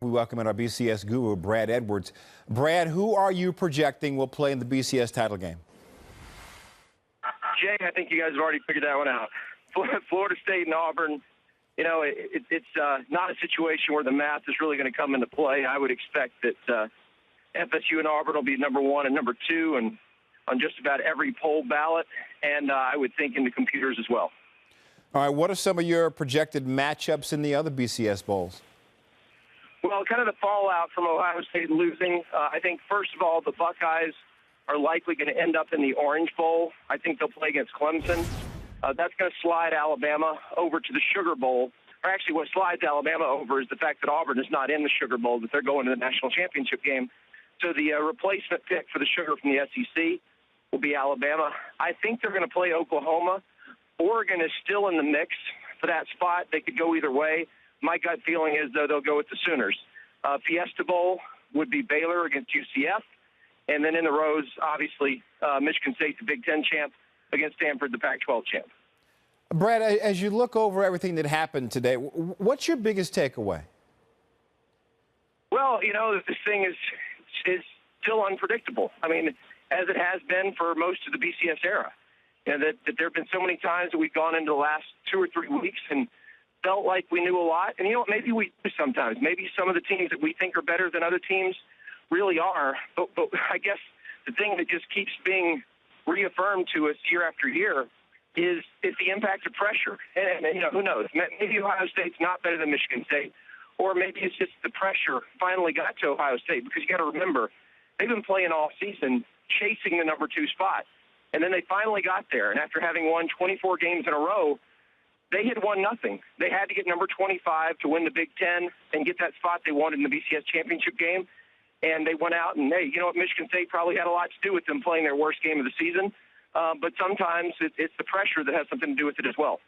We welcome in our BCS guru, Brad Edwards. Brad, who are you projecting will play in the BCS title game? Jay, I think you guys have already figured that one out. Florida State and Auburn, you know, it's not a situation where the math is really going to come into play. I would expect that FSU and Auburn will be number 1 and number 2 and on just about every poll ballot, and I would think in the computers as well. All right, what are some of your projected matchups in the other BCS bowls? Well, kind of the fallout from Ohio State losing, I think, first of all, the Buckeyes are likely going to end up in the Orange Bowl. I think they'll play against Clemson. That's going to slide Alabama over to the Sugar Bowl. Or actually, what slides Alabama over is the fact that Auburn is not in the Sugar Bowl, but they're going to the national championship game. So the replacement pick for the Sugar from the SEC will be Alabama. I think they're going to play Oklahoma. Oregon is still in the mix for that spot. They could go either way. My gut feeling is, though, they'll go with the Sooners. Fiesta Bowl would be Baylor against UCF. And then in the Rose, obviously, Michigan State, the Big Ten champ, against Stanford, the Pac-12 champ. Brad, as you look over everything that happened today, what's your biggest takeaway? Well, you know, this thing is still unpredictable. I mean, as it has been for most of the BCS era. You know, that there have been so many times that we've gone into the last 2 or 3 weeks and felt like we knew a lot. And, you know, maybe we do sometimes. Maybe some of the teams that we think are better than other teams really are. But I guess the thing that just keeps being reaffirmed to us year after year is the impact of pressure. And, you know, who knows? Maybe Ohio State's not better than Michigan State, or maybe it's just the pressure finally got to Ohio State, because you got to remember, they've been playing all season chasing the number 2 spot. And then they finally got there. And after having won 24 games in a row, they had won nothing. They had to get number 25 to win the Big Ten and get that spot they wanted in the BCS championship game. And they went out and, hey, you know what, Michigan State probably had a lot to do with them playing their worst game of the season. But sometimes it's the pressure that has something to do with it as well.